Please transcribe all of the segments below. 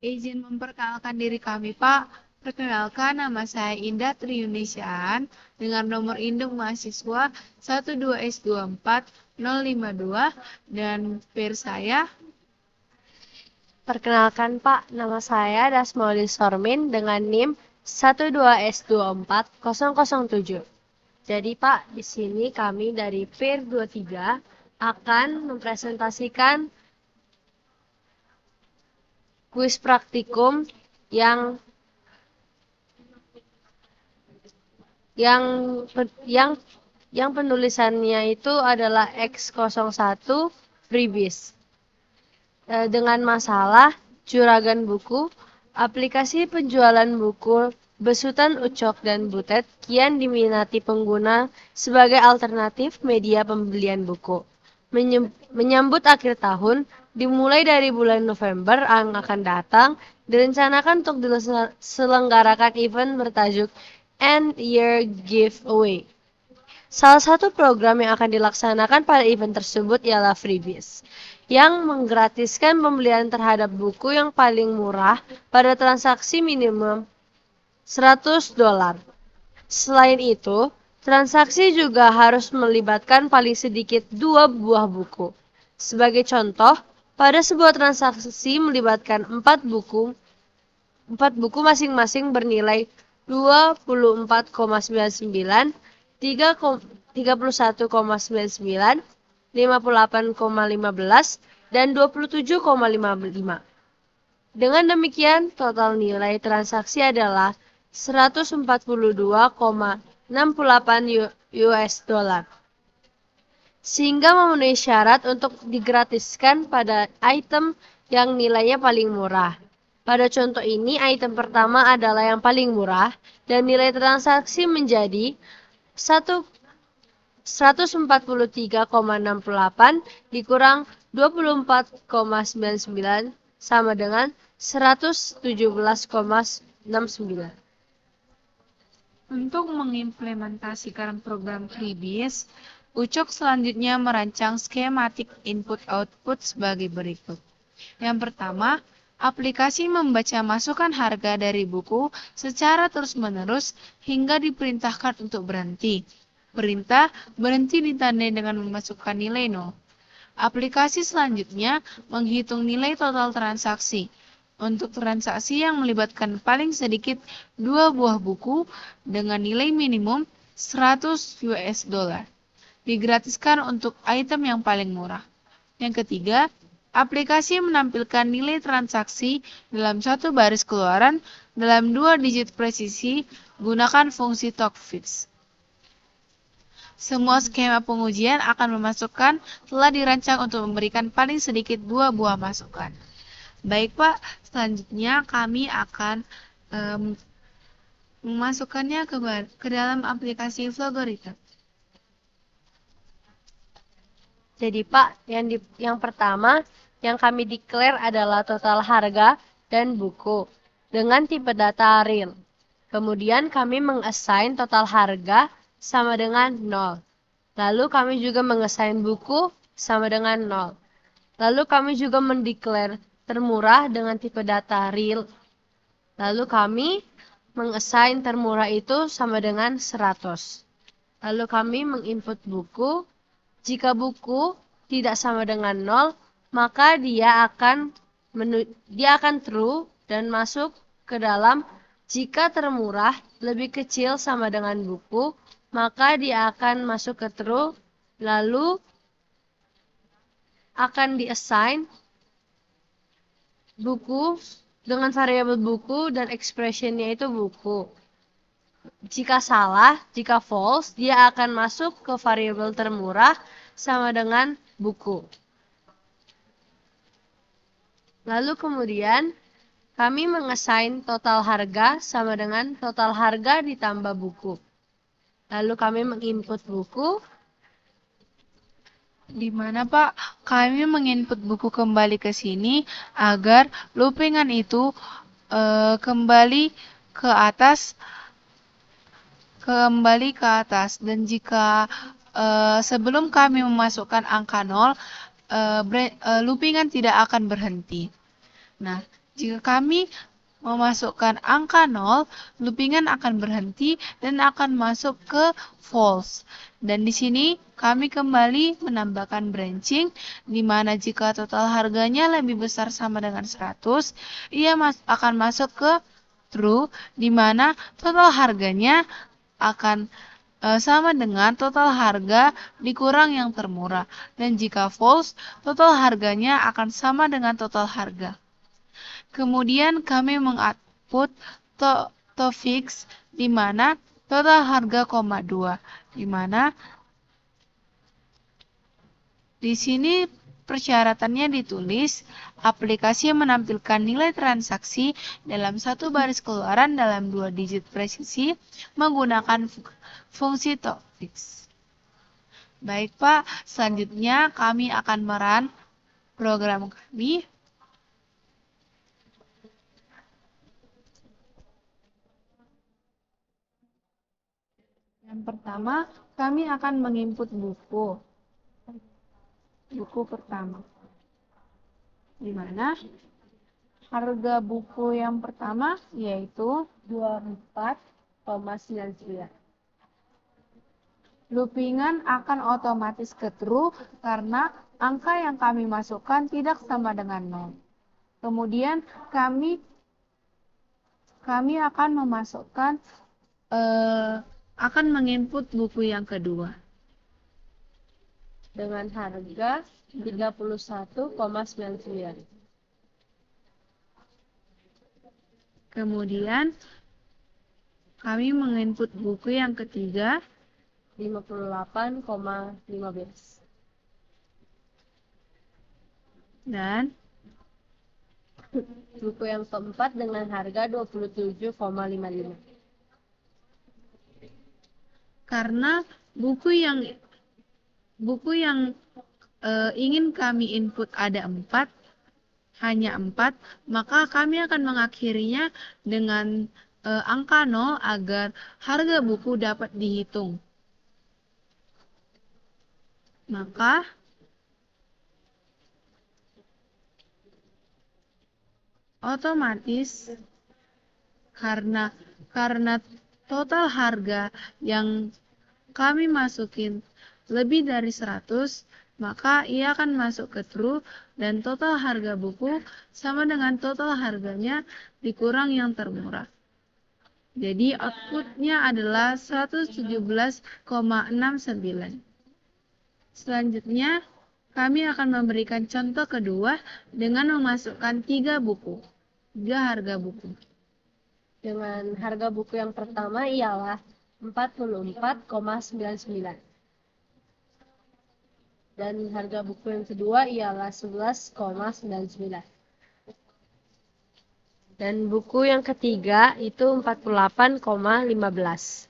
Izin memperkenalkan diri kami, Pak. Perkenalkan, nama saya Indah Triyunisiaan dengan nomor induk mahasiswa 1264052 dan PIR saya. Perkenalkan Pak, nama saya Dasmauli Sormin dengan NIM 12S24007. Jadi Pak, di sini kami dari PIR 23 akan mempresentasikan kuis praktikum yang yang yang yang penulisannya itu adalah X01 Freebies. Dengan masalah juragan buku, aplikasi penjualan buku besutan Ucok dan Butet kian diminati pengguna sebagai alternatif media pembelian buku. Menyambut akhir tahun, dimulai dari bulan November yang akan datang, direncanakan untuk diselenggarakan event bertajuk End Year Giveaway. Salah satu program yang akan dilaksanakan pada event tersebut ialah Freebies, yang menggratiskan pembelian terhadap buku yang paling murah pada transaksi minimum $100. Selain itu, transaksi juga harus melibatkan paling sedikit 2 buah buku. Sebagai contoh, pada sebuah transaksi melibatkan 4 buku masing-masing bernilai 24,99, 31,99, 58,15, dan 27,55. Dengan demikian, total nilai transaksi adalah 142,68 US dollar. Sehingga memenuhi syarat untuk digratiskan pada item yang nilainya paling murah. Pada contoh ini, item pertama adalah yang paling murah dan nilai transaksi menjadi 143,68 dikurang 24,99 sama dengan 117,69. Untuk mengimplementasikan program Freebies, Ucok selanjutnya merancang skematik input-output sebagai berikut. Yang pertama, aplikasi membaca masukan harga dari buku secara terus-menerus hingga diperintahkan untuk berhenti. Perintah berhenti ditandai dengan memasukkan nilai 0. Aplikasi selanjutnya menghitung nilai total transaksi. Untuk transaksi yang melibatkan paling sedikit 2 buah buku dengan nilai minimum 100 US dollar. Digratiskan untuk item yang paling murah. Yang ketiga, aplikasi menampilkan nilai transaksi dalam satu baris keluaran dalam 2 digit presisi gunakan fungsi TalkFix. Semua skema pengujian akan memasukkan telah dirancang untuk memberikan paling sedikit 2 buah masukan. Baik Pak, selanjutnya kami akan memasukkannya ke dalam aplikasi Flogorita. Jadi Pak, yang pertama yang kami declare adalah total harga dan buku dengan tipe data real. Kemudian kami mengassign total harga sama dengan 0. Lalu kami juga mengassign buku sama dengan 0. Lalu kami juga mendeclare termurah dengan tipe data real. Lalu kami mengassign termurah itu sama dengan 100. Lalu kami menginput buku. Jika buku tidak sama dengan 0, maka dia akan true dan masuk ke dalam. Jika termurah lebih kecil sama dengan buku, maka dia akan masuk ke true, lalu akan diassign buku dengan variabel buku dan expressionnya itu buku. Jika salah, jika false, dia akan masuk ke variabel termurah sama dengan buku. Lalu kemudian kami mengassign total harga sama dengan total harga ditambah buku. Lalu kami menginput buku. Di mana Pak, kami menginput buku kembali ke sini agar loopingan itu kembali ke atas dan jika sebelum kami memasukkan angka 0, loopingan tidak akan berhenti. Nah, Jika kami memasukkan angka 0, loopingan akan berhenti dan akan masuk ke false. Dan di sini kami kembali menambahkan branching, di mana jika total harganya lebih besar sama dengan 100, ia akan masuk ke true, di mana total harganya akan sama dengan total harga dikurang yang termurah. Dan jika false, total harganya akan sama dengan total harga. Kemudian kami mengoutput to fix, di mana total harga, 2, di mana di sini persyaratannya ditulis aplikasi menampilkan nilai transaksi dalam satu baris keluaran dalam 2 digit presisi menggunakan fungsi to fix. Baik Pak, selanjutnya kami akan merun program kami. Yang pertama, kami akan menginput buku pertama, di mana harga buku yang pertama yaitu 24,99. Loopingan akan otomatis ke true karena angka yang kami masukkan tidak sama dengan 0. Kemudian kami akan memasukkan akan menginput buku yang kedua dengan harga 31,99. Kemudian kami menginput buku yang ketiga 58,15. Dan buku yang keempat dengan harga 27,55. Karena buku yang ingin kami input ada 4, hanya 4, maka kami akan mengakhirinya dengan angka 0 agar harga buku dapat dihitung. Maka otomatis karena total harga yang kami masukin lebih dari 100, maka ia akan masuk ke true dan total harga buku sama dengan total harganya dikurang yang termurah. Jadi outputnya adalah 117,69. Selanjutnya, kami akan memberikan contoh kedua dengan memasukkan 3 harga buku. Dengan harga buku yang pertama ialah 44,99. Dan harga buku yang kedua ialah 11,99. Dan buku yang ketiga itu 48,15.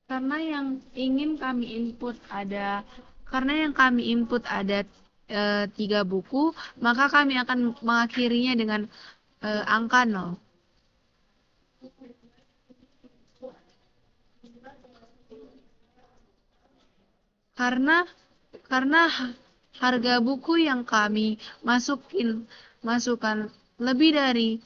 Karena yang kami input ada 3 buku, maka kami akan mengakhirinya dengan angka 0. Karena harga buku yang kami masukkan lebih dari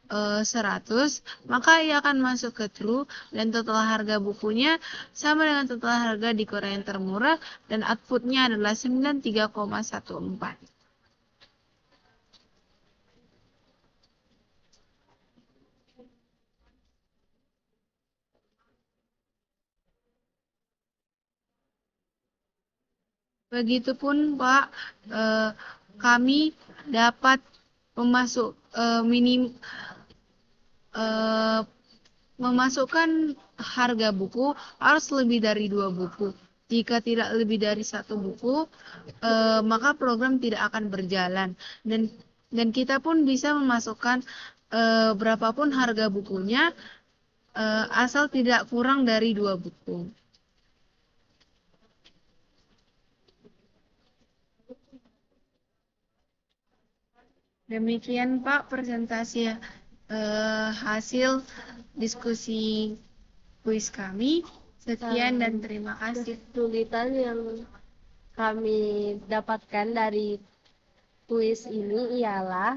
100, maka ia akan masuk ke true dan total harga bukunya sama dengan total harga di Korea yang termurah dan outputnya adalah 93,14. Begitupun Pak, kami dapat memasukkan harga buku harus lebih dari 2 buku. Jika tidak lebih dari 1 buku, maka program tidak akan berjalan. Dan kita pun bisa memasukkan berapapun harga bukunya, asal tidak kurang dari 2 buku. Demikian Pak presentasi hasil diskusi kuis kami. Sekian dan terima kasih. Kesulitan yang kami dapatkan dari kuis ini ialah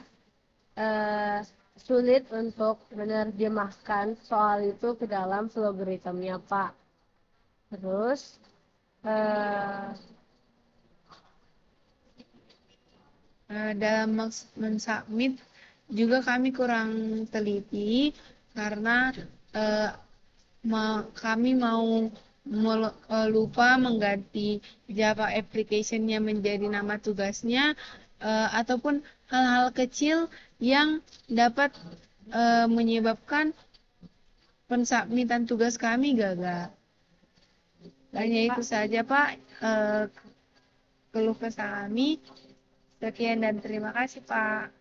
sulit untuk menerjemahkan soal itu ke dalam logaritmnya, Pak. Terus dalam mensubmit juga kami kurang teliti karena kami mau lupa mengganti Java application-nya menjadi nama tugasnya ataupun hal-hal kecil yang dapat menyebabkan pensubmitan tugas kami gagal. Hanya itu saja, Pak, keluh kesah kami. Sekian dan terima kasih, Pak.